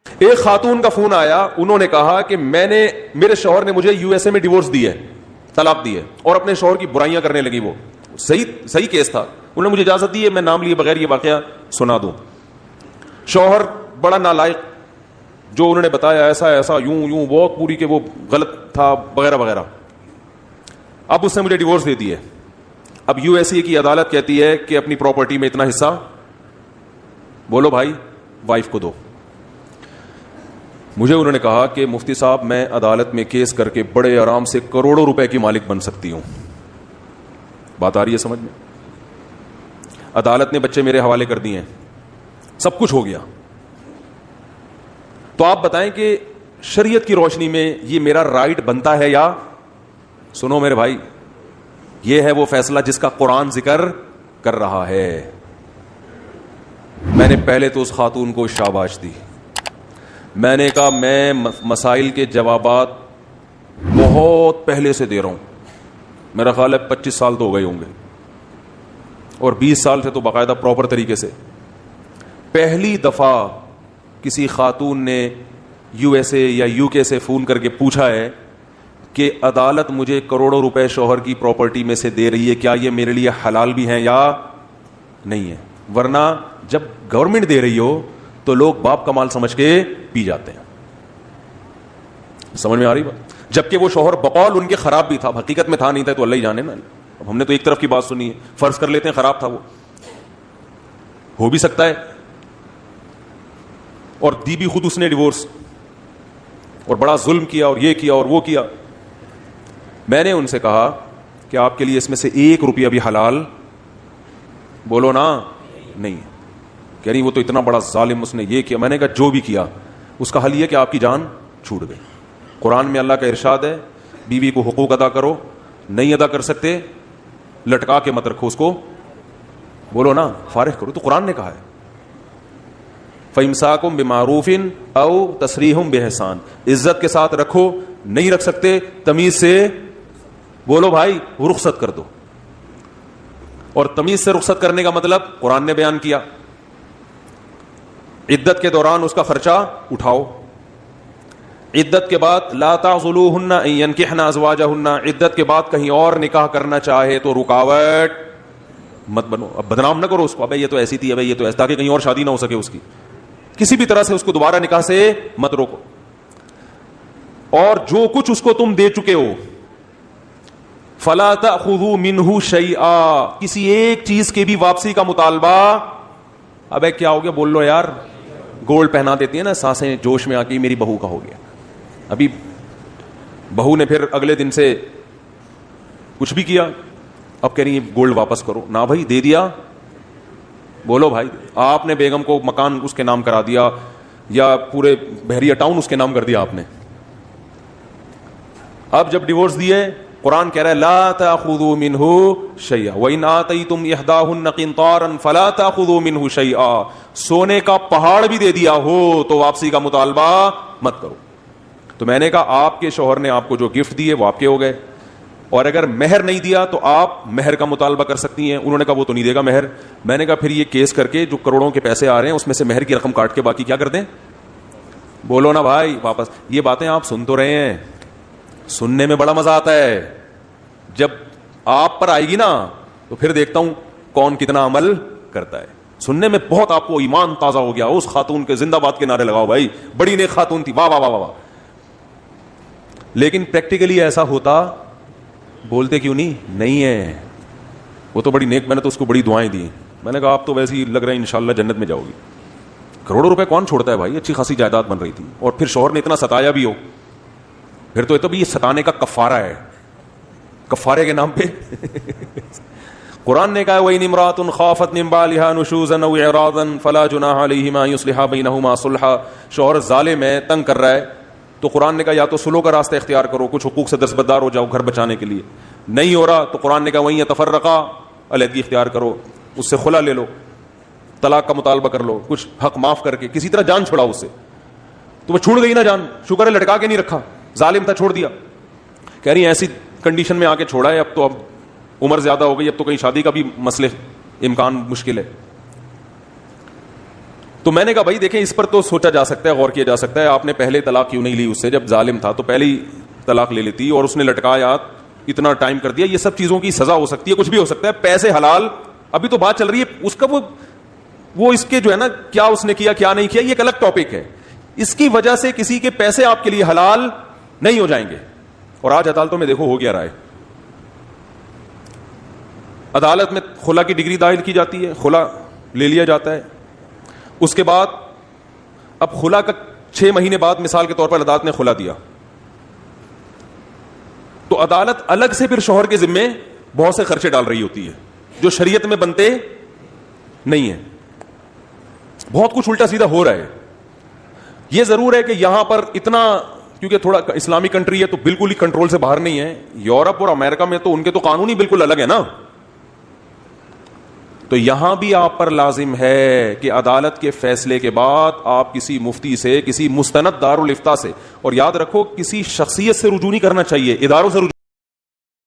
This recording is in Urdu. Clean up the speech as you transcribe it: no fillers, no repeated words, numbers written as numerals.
ایک خاتون کا فون آیا, انہوں نے کہا کہ میرے شوہر نے مجھے یو ایس اے میں ڈیورس دی ہے, طلاق دی ہے, اور اپنے شوہر کی برائیاں کرنے لگی. وہ صحیح کیس تھا, انہوں نے مجھے اجازت دی ہے میں نام لیے بغیر یہ واقعہ سنا دوں. شوہر بڑا نالائق, جو انہوں نے بتایا ایسا یوں بہت پوری کہ وہ غلط تھا وغیرہ وغیرہ. اب اس نے مجھے ڈیورس دے دی ہے. اب یو ایس اے کی عدالت کہتی ہے کہ اپنی پراپرٹی میں اتنا حصہ بولو بھائی وائف کو دو. مجھے انہوں نے کہا کہ مفتی صاحب میں عدالت میں کیس کر کے بڑے آرام سے کروڑوں روپے کی مالک بن سکتی ہوں. بات آ رہی ہے سمجھ میں؟ عدالت نے بچے میرے حوالے کر دیے ہیں, سب کچھ ہو گیا. تو آپ بتائیں کہ شریعت کی روشنی میں یہ میرا رائٹ بنتا ہے یا؟ سنو میرے بھائی, یہ ہے وہ فیصلہ جس کا قرآن ذکر کر رہا ہے. میں نے پہلے تو اس خاتون کو شاباش دی. میں نے کہا میں مسائل کے جوابات بہت پہلے سے دے رہا ہوں, میرا خیال ہے 25 سال تو ہو گئے ہوں گے, اور 20 سال سے تو باقاعدہ پراپر طریقے سے. پہلی دفعہ کسی خاتون نے یو ایس اے یا یو کے سے فون کر کے پوچھا ہے کہ عدالت مجھے کروڑوں روپے شوہر کی پراپرٹی میں سے دے رہی ہے, کیا یہ میرے لیے حلال بھی ہیں یا نہیں ہے؟ ورنہ جب گورنمنٹ دے رہی ہو تو لوگ باپ کا مال سمجھ کے پی جاتے ہیں. سمجھ میں آ رہی بات؟ جبکہ وہ شوہر بقول ان کے خراب بھی تھا, حقیقت میں تھا نہیں تھا تو اللہ ہی جانے نا. اب ہم نے تو ایک طرف کی بات سنی ہے, فرض کر لیتے ہیں خراب تھا, وہ ہو بھی سکتا ہے, اور دی بھی خود اس نے ڈیورس, اور بڑا ظلم کیا اور یہ کیا اور وہ کیا. میں نے ان سے کہا کہ آپ کے لیے اس میں سے 1 روپیہ بھی حلال بولو نا نہیں. کہہ رہی وہ تو اتنا بڑا ظالم, اس نے یہ کیا. میں نے کہا جو بھی کیا اس کا حل یہ کہ آپ کی جان چھوٹ گئی. قرآن میں اللہ کا ارشاد ہے بیوی کو حقوق ادا کرو, نہیں ادا کر سکتے لٹکا کے مت رکھو اس کو, بولو نا فارغ کرو. تو قرآن نے کہا ہے فَإِمْسَاكُمْ بِمَعْرُوفٍ أَوْ تَسْرِيحٌ بِإِحْسَان, عزت کے ساتھ رکھو, نہیں رکھ سکتے تمیز سے بولو بھائی رخصت کر دو. اور تمیز سے رخصت کرنے کا مطلب قرآن نے بیان کیا, عدت کے دوران اس کا خرچہ اٹھاؤ. عدت کے بعد لا تعضلوهن ان ينكحن ازواجهن, عدت کے بعد کہیں اور نکاح کرنا چاہے تو رکاوٹ مت بنو. اب بدنام نہ کرو اس کو, ابے یہ تو ایسی تھی, ابے یہ تو ایسا, تاکہ کہیں اور شادی نہ ہو سکے اس کی. کسی بھی طرح سے اس کو دوبارہ نکاح سے مت روکو. اور جو کچھ اس کو تم دے چکے ہو فلا تأخذوا منه شيئا, کسی ایک چیز کے بھی واپسی کا مطالبہ. ابے کیا ہو گیا بول لو یار, گولڈ پہنا دیتی ہے نا ساسیں جوش میں آ کے, میری بہو کا ہو گیا. ابھی بہو نے پھر اگلے دن سے کچھ بھی کیا, اب کہہ رہی ہے گولڈ واپس کرو. نہ بھائی دے دیا, بولو بھائی آپ نے بیگم کو مکان اس کے نام کرا دیا یا پورے بحریہ ٹاؤن اس کے نام کر دیا آپ نے. اب جب ڈیورس دیے قرآن کہہ رہا ہے لا تأخذوا منه شيئا وإن آتيتم إحداهن قنطارا فلا تأخذوا منه شيئا, سونے کا پہاڑ بھی دے دیا ہو تو واپسی کا مطالبہ مت کرو. تو میں نے کہا آپ کے شوہر نے آپ کو جو گفٹ دیے وہ آپ کے ہو گئے, اور اگر مہر نہیں دیا تو آپ مہر کا مطالبہ کر سکتی ہیں. انہوں نے کہا وہ تو نہیں دے گا مہر. میں نے کہا پھر یہ کیس کر کے جو کروڑوں کے پیسے آ رہے ہیں اس میں سے مہر کی رقم کاٹ کے باقی کیا کر دیں, بولو نا بھائی واپس. یہ باتیں آپ سن تو رہے ہیں, سننے میں بڑا مزہ آتا ہے, جب آپ پر آئے گی نا تو پھر دیکھتا ہوں کون کتنا عمل کرتا ہے. سننے میں بہت آپ کو ایمان تازہ ہو گیا, اس خاتون کے زندہ باد کے نعرے لگاؤ بھائی, بڑی نیک خاتون تھی, واہ واہ واہ واہ. لیکن پریکٹیکلی ایسا ہوتا بولتے کیوں نہیں ہے, وہ تو بڑی نیک, میں نے تو اس کو بڑی دعائیں دی. میں نے کہا آپ تو ویسے ہی لگ رہے ہیں انشاءاللہ جنت میں جاؤ گی. کروڑوں روپے کون چھوڑتا ہے بھائی, اچھی خاصی جائیداد بن رہی تھی, اور پھر شوہر نے اتنا ستایا بھی ہو, پھر تو یہ تو بھی یہ ستانے کا کفارہ ہے, کفارے کے نام پہ. قرآن نے کہا وَإِنِ امْرَأَةٌ خَافَتْ مِنْ بَعْلِهَا نُشُوزًا أَوْ إِعْرَاضًا فَلَا جُنَاحَ عَلَيْهِمَا أَن يُصْلِحَا بَيْنَهُمَا صُلْحًا, شوہر ظالم ہے, تنگ کر رہا ہے, تو قرآن نے کہا یا تو سلو کا راستہ اختیار کرو, کچھ حقوق سے دستبردار ہو جاؤ گھر بچانے کے لیے. نہیں ہو رہا تو قرآن نے کہا وَإِن يَتَفَرَّقَا, علیحدگی اختیار کرو, اس سے خلا لے لو, طلاق کا مطالبہ کر لو, کچھ حق معاف کر کے کسی طرح جان چھڑاؤ اس سے. تو وہ چھوڑ گئی نا جان, شکر ہے لٹکا کے نہیں رکھا, ظالم تھا چھوڑ دیا. کہہ رہی ہیں ایسی کنڈیشن میں آ کے چھوڑا ہے, اب تو اب عمر زیادہ ہو گئی, اب تو کہیں شادی کا بھی مسئلے امکان مشکل ہے. تو میں نے کہا بھائی دیکھیں اس پر تو سوچا جا سکتا ہے, غور کیا جا سکتا ہے, آپ نے پہلے طلاق کیوں نہیں لی اس سے, جب ظالم تھا تو پہلے ہی طلاق لے لیتی, اور اس نے لٹکایا, اتنا ٹائم کر دیا, یہ سب چیزوں کی سزا ہو سکتی ہے, کچھ بھی ہو سکتا ہے. پیسے حلال, ابھی تو بات چل رہی ہے اس کا, وہ اس کے جو ہے نا کیا اس نے کیا کیا نہیں کیا, یہ ایک الگ ٹاپک ہے. اس کی وجہ سے کسی کے پیسے آپ کے لیے حلال نہیں ہو جائیں گے. اور آج عدالتوں میں دیکھو ہو گیا رہا ہے, عدالت میں خلا کی ڈگری دائر کی جاتی ہے, خلا لے لیا جاتا ہے, اس کے بعد اب خلا کا 6 مہینے بعد مثال کے طور پر عدالت نے خلا دیا, تو عدالت الگ سے پھر شوہر کے ذمے بہت سے خرچے ڈال رہی ہوتی ہے جو شریعت میں بنتے نہیں ہیں. بہت کچھ الٹا سیدھا ہو رہا ہے. یہ ضرور ہے کہ یہاں پر اتنا, کیونکہ تھوڑا اسلامی کنٹری ہے تو بالکل ہی کنٹرول سے باہر نہیں ہے. یورپ اور امریکہ میں تو ان کے تو قانون ہی بالکل الگ ہے نا. تو یہاں بھی آپ پر لازم ہے کہ عدالت کے فیصلے کے بعد آپ کسی مفتی سے, کسی مستند دارالافتاء سے, اور یاد رکھو کسی شخصیت سے رجوع نہیں کرنا چاہیے, اداروں سے رجوع